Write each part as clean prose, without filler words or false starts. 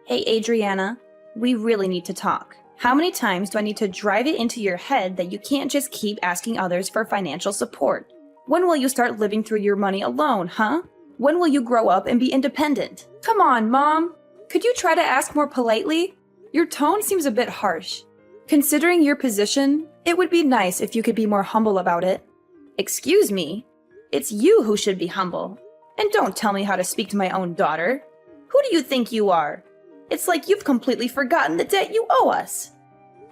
Hey, Adriana, we really need to talk. How many times do I need to drive it into your head that you can't just keep asking others for financial support? When will you start living through your money alone, huh? When will you grow up and be independent? Come on, Mom! Could you try to ask more politely? Your tone seems a bit harsh. Considering your position, it would be nice if you could be more humble about it. Excuse me? It's you who should be humble. And don't tell me how to speak to my own daughter. Who do you think you are? It's like you've completely forgotten the debt you owe us.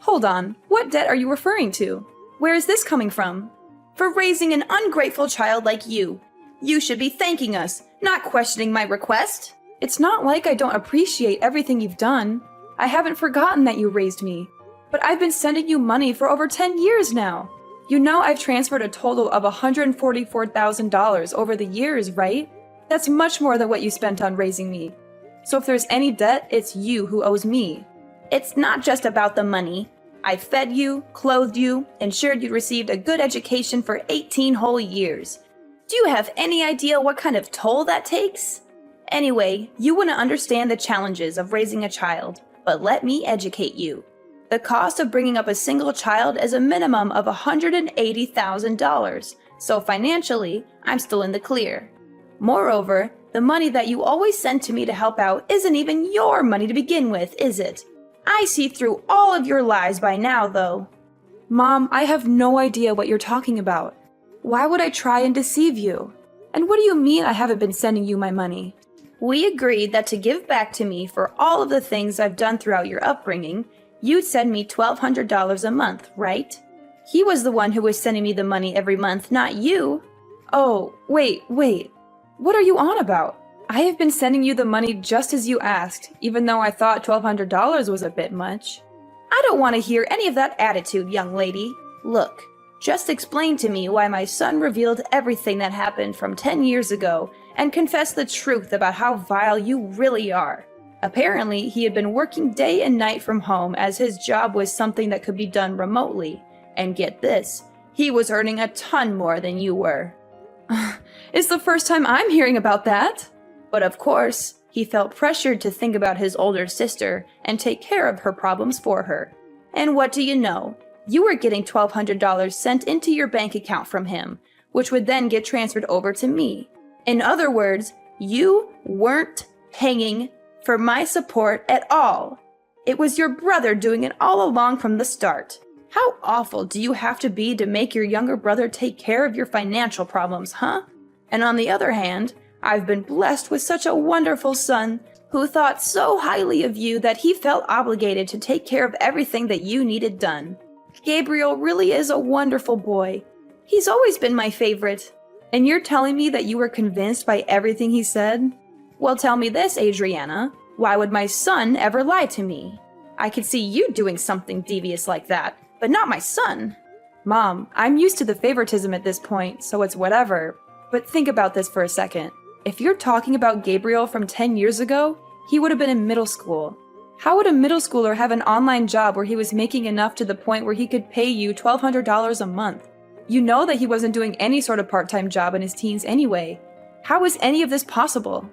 Hold on, what debt are you referring to? Where is this coming from? For raising an ungrateful child like you. You should be thanking us, not questioning my request. It's not like I don't appreciate everything you've done. I haven't forgotten that you raised me. But I've been sending you money for over 10 years now. You know I've transferred a total of $144,000 over the years, right? That's much more than what you spent on raising me. So if there's any debt, it's you who owes me. It's not just about the money. I fed you, clothed you, ensured you received a good education for 18 whole years. Do you have any idea what kind of toll that takes? Anyway, you wouldn't understand the challenges of raising a child, but let me educate you. The cost of bringing up a single child is a minimum of $180,000, so financially, I'm still in the clear. Moreover, the money that you always send to me to help out isn't even your money to begin with, is it? I see through all of your lies by now, though. Mom, I have no idea what you're talking about. Why would I try and deceive you? And what do you mean I haven't been sending you my money? We agreed that to give back to me for all of the things I've done throughout your upbringing, you'd send me $1,200 a month, right? He was the one who was sending me the money every month, not you. Oh, wait. What are you on about? I have been sending you the money just as you asked, even though I thought $1,200 was a bit much. I don't want to hear any of that attitude, young lady. Look, just explain to me why my son revealed everything that happened from 10 years ago and confess the truth about how vile you really are. Apparently, he had been working day and night from home as his job was something that could be done remotely. And get this, he was earning a ton more than you were. It's the first time I'm hearing about that. But of course, he felt pressured to think about his older sister and take care of her problems for her. And what do you know? You were getting $1,200 sent into your bank account from him, which would then get transferred over to me. In other words, you weren't paying for my support at all. It was your brother doing it all along from the start. How awful do you have to be to make your younger brother take care of your financial problems, huh? And on the other hand, I've been blessed with such a wonderful son who thought so highly of you that he felt obligated to take care of everything that you needed done. Gabriel really is a wonderful boy. He's always been my favorite. And you're telling me that you were convinced by everything he said? Well, tell me this, Adriana. Why would my son ever lie to me? I could see you doing something devious like that, but not my son. Mom, I'm used to the favoritism at this point, so it's whatever. But think about this for a second. If you're talking about Gabriel from 10 years ago, he would have been in middle school. How would a middle schooler have an online job where he was making enough to the point where he could pay you $1,200 a month? You know that he wasn't doing any sort of part-time job in his teens anyway. How is any of this possible?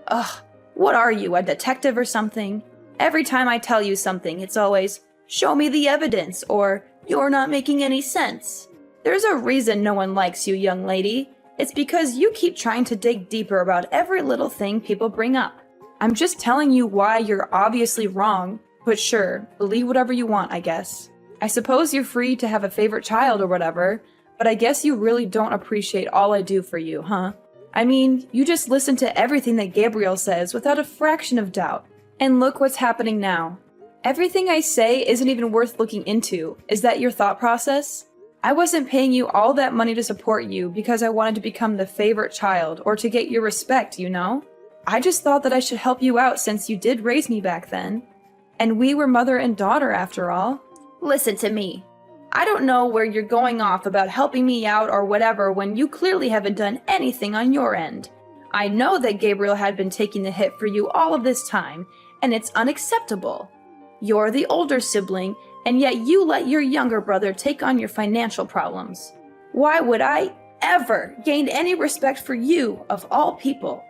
Ugh, what are you, a detective or something? Every time I tell you something, it's always, show me the evidence, or you're not making any sense. There's a reason no one likes you, young lady. It's because you keep trying to dig deeper about every little thing people bring up. I'm just telling you why you're obviously wrong, but sure, believe whatever you want, I guess. I suppose you're free to have a favorite child or whatever, but I guess you really don't appreciate all I do for you, huh? I mean, you just listen to everything that Gabriel says without a fraction of doubt. And look what's happening now. Everything I say isn't even worth looking into. Is that your thought process? I wasn't paying you all that money to support you because I wanted to become the favorite child or to get your respect, you know? I just thought that I should help you out since you did raise me back then. And we were mother and daughter after all. Listen to me. I don't know where you're going off about helping me out or whatever when you clearly haven't done anything on your end. I know that Gabriel had been taking the hit for you all of this time, and it's unacceptable. You're the older sibling, and yet you let your younger brother take on your financial problems. Why would I ever gain any respect for you, of all people?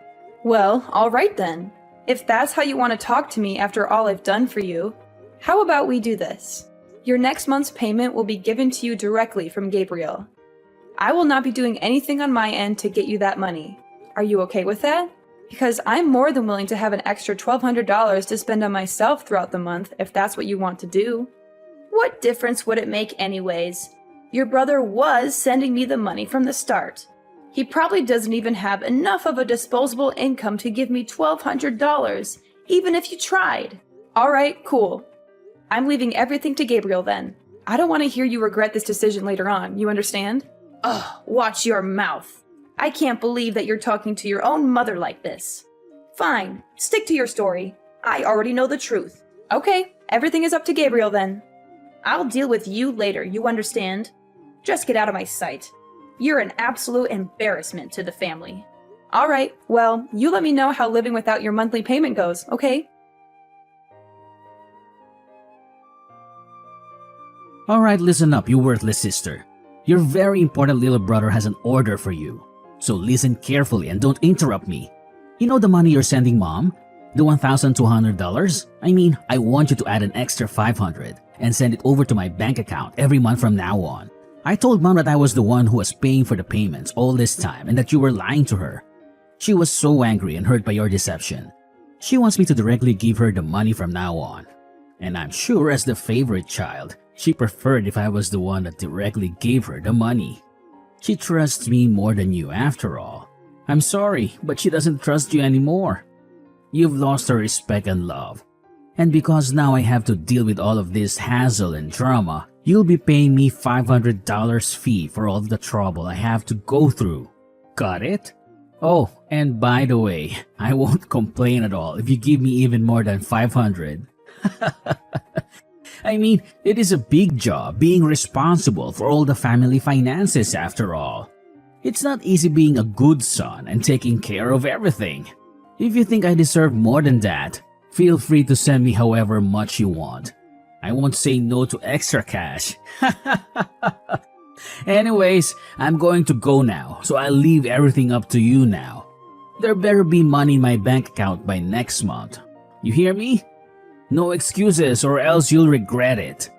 Well, all right then. If that's how you want to talk to me after all I've done for you, how about we do this? Your next month's payment will be given to you directly from Gabriel. I will not be doing anything on my end to get you that money. Are you okay with that? Because I'm more than willing to have an extra $1,200 to spend on myself throughout the month if that's what you want to do. What difference would it make anyways? Your brother was sending me the money from the start. He probably doesn't even have enough of a disposable income to give me $1,200, even if you tried. Alright, cool. I'm leaving everything to Gabriel then. I don't want to hear you regret this decision later on, you understand? Ugh, watch your mouth. I can't believe that you're talking to your own mother like this. Fine, stick to your story. I already know the truth. Okay, everything is up to Gabriel then. I'll deal with you later, you understand? Just get out of my sight. You're an absolute embarrassment to the family. Alright, well, you let me know how living without your monthly payment goes, okay? Alright, listen up, you worthless sister. Your very important little brother has an order for you. So listen carefully and don't interrupt me. You know the money you're sending mom? The $1,200? I mean, I want you to add an extra $500 and send it over to my bank account every month from now on. I told mom that I was the one who was paying for the payments all this time and that you were lying to her. She was so angry and hurt by your deception. She wants me to directly give her the money from now on. And I'm sure as the favorite child, she preferred if I was the one that directly gave her the money. She trusts me more than you after all. I'm sorry, but she doesn't trust you anymore. You've lost her respect and love. And because now I have to deal with all of this hassle and drama, you'll be paying me $500 fee for all the trouble I have to go through. Got it? Oh, and by the way, I won't complain at all if you give me even more than $500. I mean, it is a big job being responsible for all the family finances after all. It's not easy being a good son and taking care of everything. If you think I deserve more than that, feel free to send me however much you want. I won't say no to extra cash. Anyways, I'm going to go now, so I'll leave everything up to you now. There better be money in my bank account by next month. You hear me? No excuses or else you'll regret it.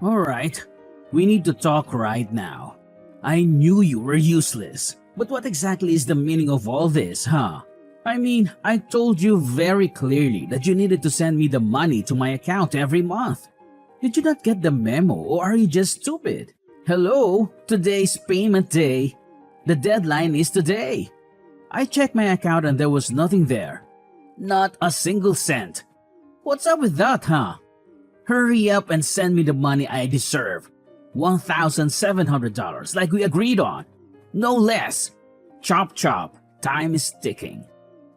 Alright, we need to talk right now. I knew you were useless, but what exactly is the meaning of all this, huh? I mean, I told you very clearly that you needed to send me the money to my account every month. Did you not get the memo or are you just stupid? Hello, today's payment day. The deadline is today. I checked my account and there was nothing there. Not a single cent. What's up with that, huh? Hurry up and send me the money I deserve. $1,700 like we agreed on. No less. Chop chop. Time is ticking.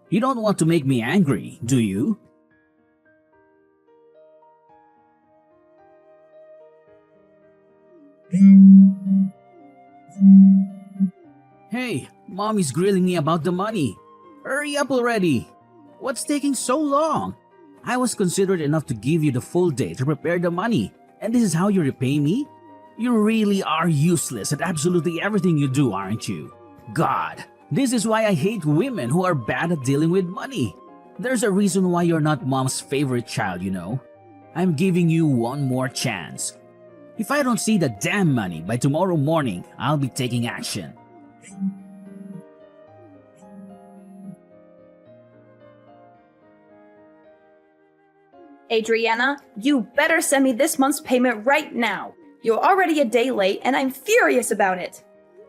You don't want to make me angry, do you? Hey, Mommy's grilling me about the money. Hurry up already. What's taking so long? I was considerate enough to give you the full day to prepare the money, and this is how you repay me? You really are useless at absolutely everything you do, aren't you? God, this is why I hate women who are bad at dealing with money. There's a reason why you're not mom's favorite child, you know. I'm giving you one more chance. If I don't see the damn money by tomorrow morning, I'll be taking action. Adriana, you better send me this month's payment right now. You're already a day late and I'm furious about it.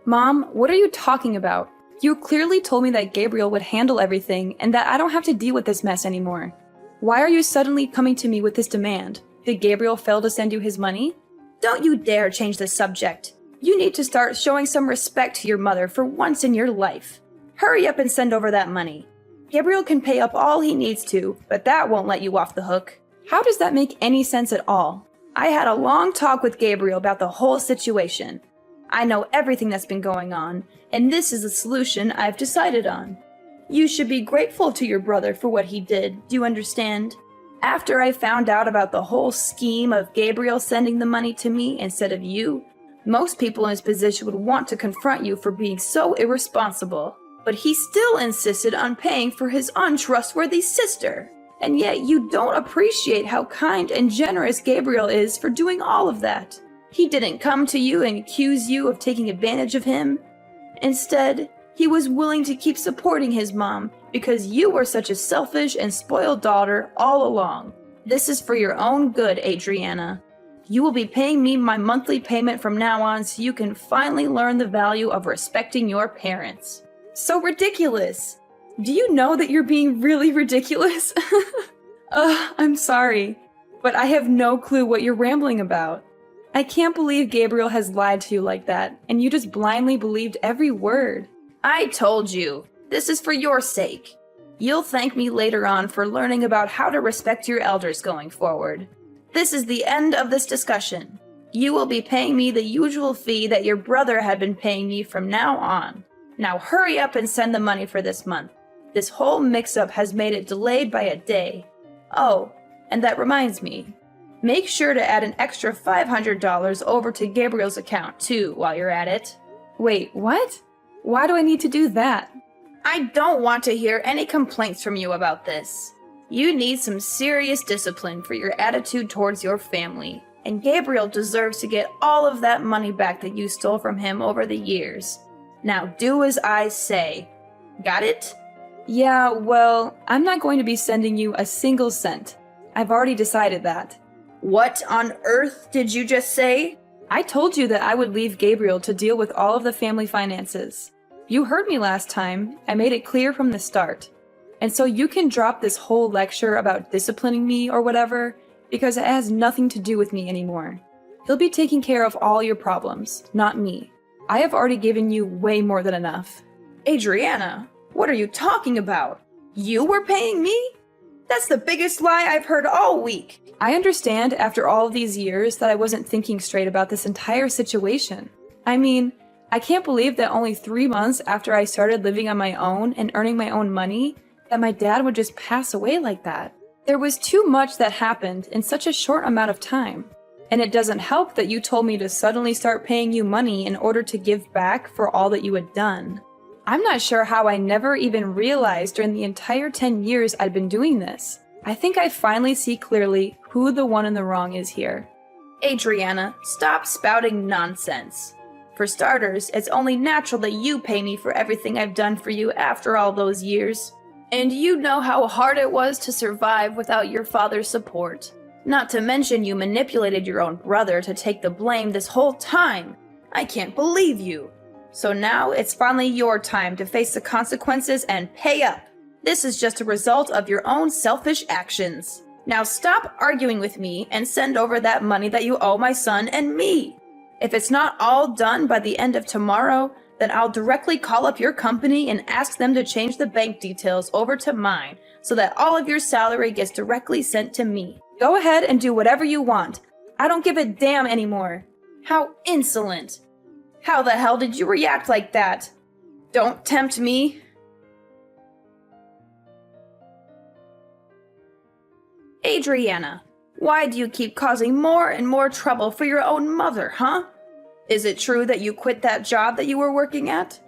Mom, what are you talking about? You clearly told me that Gabriel would handle everything and that I don't have to deal with this mess anymore. Why are you suddenly coming to me with this demand? Did Gabriel fail to send you his money? Don't you dare change the subject. You need to start showing some respect to your mother for once in your life. Hurry up and send over that money. Gabriel can pay up all he needs to, but that won't let you off the hook. How does that make any sense at all? I had a long talk with Gabriel about the whole situation. I know everything that's been going on, and this is the solution I've decided on. You should be grateful to your brother for what he did, do you understand? After I found out about the whole scheme of Gabriel sending the money to me instead of you, Most people in his position would want to confront you for being so irresponsible, but he still insisted on paying for his untrustworthy sister. And yet you don't appreciate how kind and generous Gabriel is for doing all of that. He didn't come to you and accuse you of taking advantage of him. Instead, he was willing to keep supporting his mom because you were such a selfish and spoiled daughter all along. This is for your own good, Adriana. You will be paying me my monthly payment from now on so you can finally learn the value of respecting your parents. So ridiculous! Do you know that you're being really ridiculous? I'm sorry, but I have no clue what you're rambling about. I can't believe Gabriel has lied to you like that, and you just blindly believed every word. I told you, this is for your sake. You'll thank me later on for learning about how to respect your elders going forward. This is the end of this discussion. You will be paying me the usual fee that your brother had been paying me from now on. Now hurry up and send the money for this month. This whole mix-up has made it delayed by a day. Oh, and that reminds me. Make sure to add an extra $500 over to Gabriel's account, too, while you're at it. Wait, what? Why do I need to do that? I don't want to hear any complaints from you about this. You need some serious discipline for your attitude towards your family, and Gabriel deserves to get all of that money back that you stole from him over the years. Now do as I say. Got it? Yeah, well, I'm not going to be sending you a single cent. I've already decided that. What on earth did you just say? I told you that I would leave Gabriel to deal with all of the family finances. You heard me last time. I made it clear from the start. And so you can drop this whole lecture about disciplining me or whatever, because it has nothing to do with me anymore. He'll be taking care of all your problems, not me. I have already given you way more than enough. Adriana, what are you talking about? You were paying me? That's the biggest lie I've heard all week. I understand after all of these years that I wasn't thinking straight about this entire situation. I mean, I can't believe that only 3 months after I started living on my own and earning my own money, that my dad would just pass away like that. There was too much that happened in such a short amount of time. And it doesn't help that you told me to suddenly start paying you money in order to give back for all that you had done. I'm not sure how I never even realized during the entire 10 years I'd been doing this. I think I finally see clearly who the one in the wrong is here. Adriana, stop spouting nonsense. For starters, it's only natural that you pay me for everything I've done for you after all those years. And you know how hard it was to survive without your father's support. Not to mention you manipulated your own brother to take the blame this whole time. I can't believe you. So now it's finally your time to face the consequences and pay up. This is just a result of your own selfish actions. Now stop arguing with me and send over that money that you owe my son and me. If it's not all done by the end of tomorrow, then I'll directly call up your company and ask them to change the bank details over to mine so that all of your salary gets directly sent to me. Go ahead and do whatever you want. I don't give a damn anymore. How insolent. How the hell did you react like that? Don't tempt me. Adriana, why do you keep causing more and more trouble for your own mother, huh? Is it true that you quit that job that you were working at?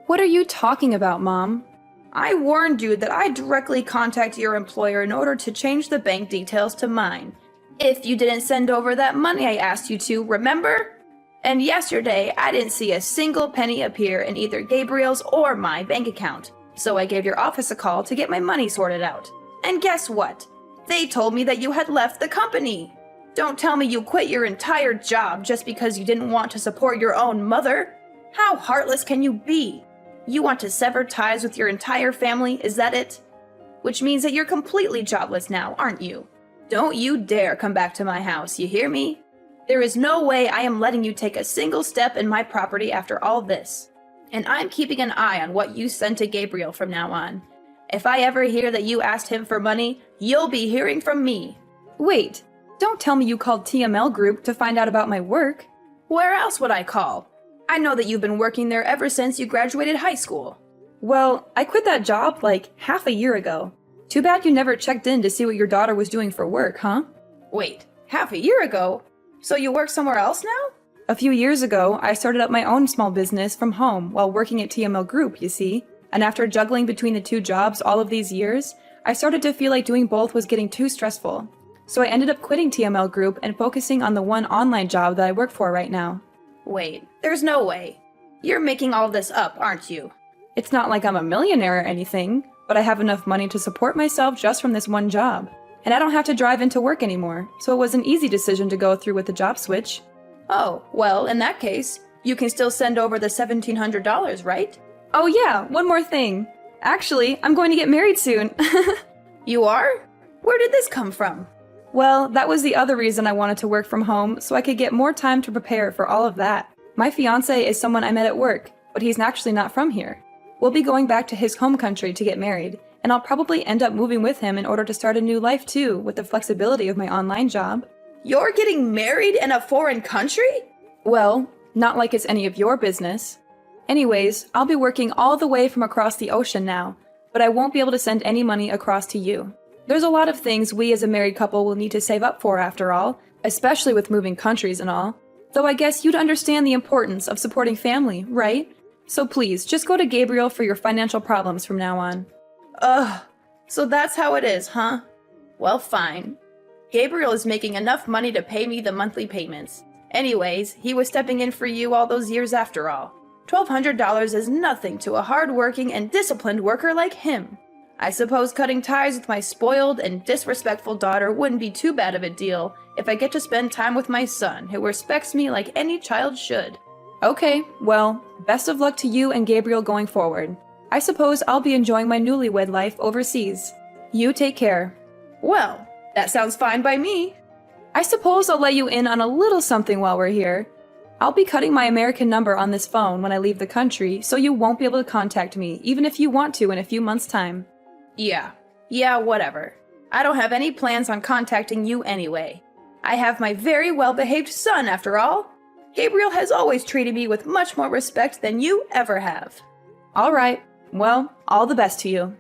What are you talking about, Mom? I warned you that I'd directly contact your employer in order to change the bank details to mine. If you didn't send over that money I asked you to, remember? And yesterday, I didn't see a single penny appear in either Gabriel's or my bank account. So I gave your office a call to get my money sorted out. And guess what? They told me that you had left the company. Don't tell me you quit your entire job just because you didn't want to support your own mother. How heartless can you be? You want to sever ties with your entire family, is that it? Which means that you're completely jobless now, aren't you? Don't you dare come back to my house, you hear me? There is no way I am letting you take a single step in my property after all this. And I'm keeping an eye on what you send to Gabriel from now on. If I ever hear that you asked him for money, you'll be hearing from me. Wait, don't tell me you called TML Group to find out about my work. Where else would I call? I know that you've been working there ever since you graduated high school. Well, I quit that job like half a year ago. Too bad you never checked in to see what your daughter was doing for work, huh? Wait, half a year ago? So you work somewhere else now? A few years ago, I started up my own small business from home while working at TML Group, you see. And after juggling between the two jobs all of these years, I started to feel like doing both was getting too stressful. So I ended up quitting TML Group and focusing on the one online job that I work for right now. Wait, there's no way. You're making all this up, aren't you? It's not like I'm a millionaire or anything, but I have enough money to support myself just from this one job. And I don't have to drive into work anymore, so it was an easy decision to go through with the job switch. Oh, well, in that case, you can still send over the $1,700, right? Oh yeah, one more thing. Actually, I'm going to get married soon. You are? Where did this come from? Well, that was the other reason I wanted to work from home, so I could get more time to prepare for all of that. My fiancé is someone I met at work, but he's actually not from here. We'll be going back to his home country to get married, and I'll probably end up moving with him in order to start a new life too, with the flexibility of my online job. You're getting married in a foreign country? Well, not like it's any of your business. Anyways, I'll be working all the way from across the ocean now, but I won't be able to send any money across to you. There's a lot of things we as a married couple will need to save up for after all, especially with moving countries and all. Though I guess you'd understand the importance of supporting family, right? So please, just go to Gabriel for your financial problems from now on. Ugh, so that's how it is, huh? Well, fine. Gabriel is making enough money to pay me the monthly payments. Anyways, he was stepping in for you all those years after all. $1,200 is nothing to a hard-working and disciplined worker like him. I suppose cutting ties with my spoiled and disrespectful daughter wouldn't be too bad of a deal if I get to spend time with my son, who respects me like any child should. Okay, well, best of luck to you and Gabriel going forward. I suppose I'll be enjoying my newlywed life overseas. You take care. Well, that sounds fine by me. I suppose I'll let you in on a little something while we're here. I'll be cutting my American number on this phone when I leave the country, so you won't be able to contact me, even if you want to in a few months' time. Yeah, whatever. I don't have any plans on contacting you anyway. I have my very well-behaved son, after all. Gabriel has always treated me with much more respect than you ever have. All right. Well, all the best to you.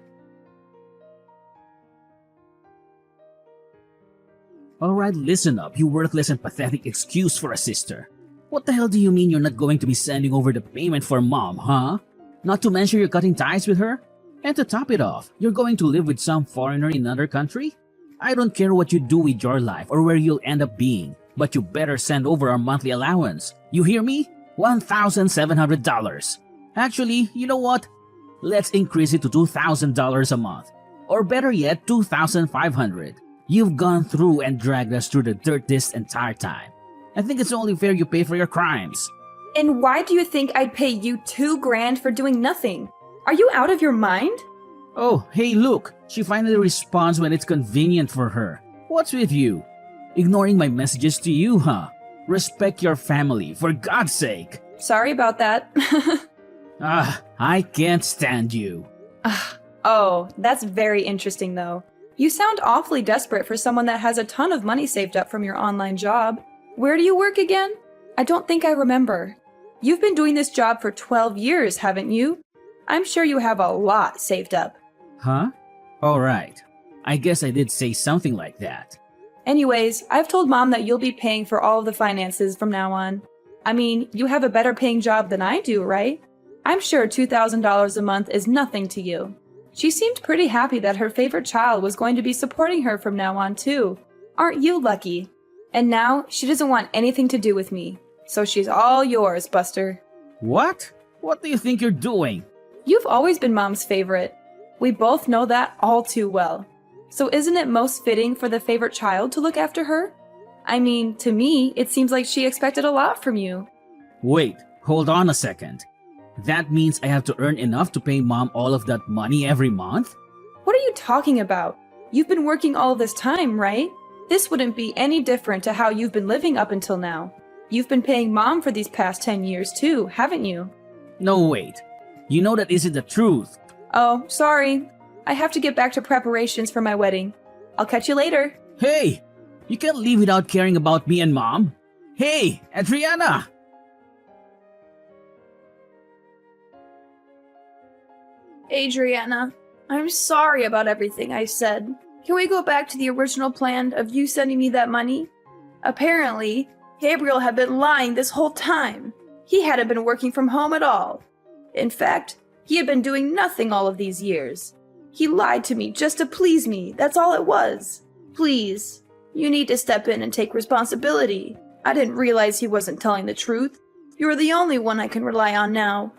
Alright, listen up, you worthless and pathetic excuse for a sister. What the hell do you mean you're not going to be sending over the payment for mom, huh? Not to mention you're cutting ties with her? And to top it off, you're going to live with some foreigner in another country? I don't care what you do with your life or where you'll end up being, but you better send over our monthly allowance. You hear me? $1,700. Actually, you know what? Let's increase it to $2,000 a month. Or better yet, $2,500. You've gone through and dragged us through the dirt this entire time. I think it's only fair you pay for your crimes. And why do you think I'd pay you $2,000 for doing nothing? Are you out of your mind? Oh, hey look, she finally responds when it's convenient for her. What's with you? Ignoring my messages to you, huh? Respect your family, for God's sake. Sorry about that. I can't stand you. Oh, that's very interesting though. You sound awfully desperate for someone that has a ton of money saved up from your online job. Where do you work again? I don't think I remember. You've been doing this job for 12 years, haven't you? I'm sure you have a lot saved up. Huh? Alright. I guess I did say something like that. Anyways, I've told Mom that you'll be paying for all of the finances from now on. I mean, you have a better paying job than I do, right? I'm sure $2,000 a month is nothing to you. She seemed pretty happy that her favorite child was going to be supporting her from now on, too. Aren't you lucky? And now, she doesn't want anything to do with me. So she's all yours, Buster. What? What do you think you're doing? You've always been Mom's favorite. We both know that all too well. So isn't it most fitting for the favorite child to look after her? I mean, to me, it seems like she expected a lot from you. Wait, hold on a second. That means I have to earn enough to pay Mom all of that money every month? What are you talking about? You've been working all this time, right? This wouldn't be any different to how you've been living up until now. You've been paying Mom for these past 10 years too, haven't you? No, wait. You know that isn't the truth. Oh, sorry. I have to get back to preparations for my wedding. I'll catch you later. Hey! You can't leave without caring about me and Mom. Hey, Adriana! Adriana, I'm sorry about everything I said. Can we go back to the original plan of you sending me that money? Apparently, Gabriel had been lying this whole time. He hadn't been working from home at all. In fact, he had been doing nothing all of these years. He lied to me just to please me, that's all it was. Please, you need to step in and take responsibility. I didn't realize he wasn't telling the truth. You're the only one I can rely on now.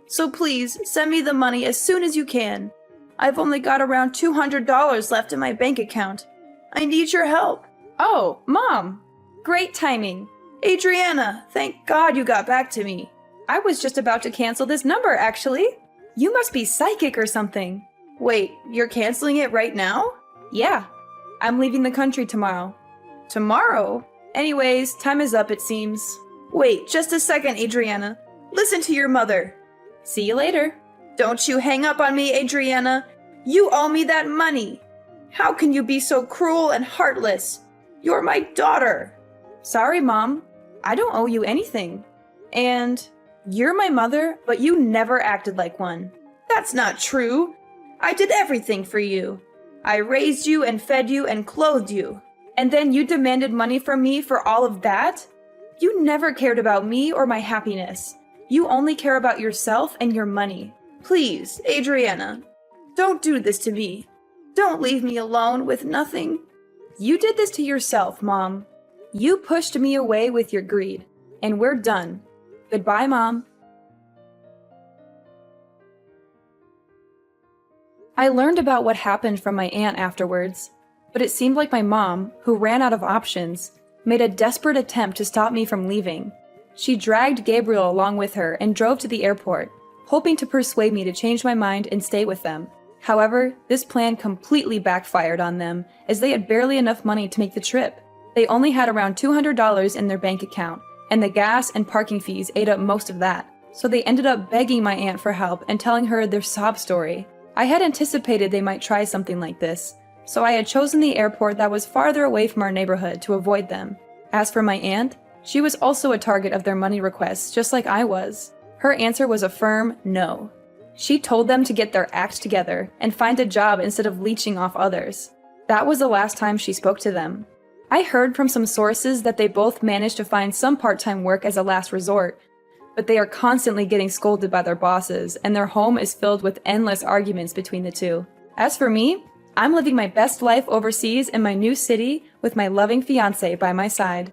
So please, send me the money as soon as you can. I've only got around $200 left in my bank account. I need your help. Oh, Mom! Great timing. Adriana, thank God you got back to me. I was just about to cancel this number, actually. You must be psychic or something. Wait, you're canceling it right now? Yeah. I'm leaving the country tomorrow. Tomorrow? Anyways, time is up, it seems. Wait, just a second, Adriana. Listen to your mother. See you later. Don't you hang up on me, Adriana. You owe me that money. How can you be so cruel and heartless? You're my daughter. Sorry, Mom. I don't owe you anything. And you're my mother, but you never acted like one. That's not true. I did everything for you. I raised you and fed you and clothed you. And then you demanded money from me for all of that? You never cared about me or my happiness. You only care about yourself and your money. Please, Adriana, don't do this to me. Don't leave me alone with nothing. You did this to yourself, Mom. You pushed me away with your greed. And we're done. Goodbye, Mom. I learned about what happened from my aunt afterwards, but it seemed like my mom, who ran out of options, made a desperate attempt to stop me from leaving. She dragged Gabriel along with her and drove to the airport, hoping to persuade me to change my mind and stay with them. However, this plan completely backfired on them, as they had barely enough money to make the trip. They only had around $200 in their bank account, and the gas and parking fees ate up most of that, so they ended up begging my aunt for help and telling her their sob story. I had anticipated they might try something like this, so I had chosen the airport that was farther away from our neighborhood to avoid them. As for my aunt, she was also a target of their money requests, just like I was. Her answer was a firm no. She told them to get their act together and find a job instead of leeching off others. That was the last time she spoke to them. I heard from some sources that they both managed to find some part-time work as a last resort, but they are constantly getting scolded by their bosses, and their home is filled with endless arguments between the two. As for me, I'm living my best life overseas in my new city with my loving fiancé by my side.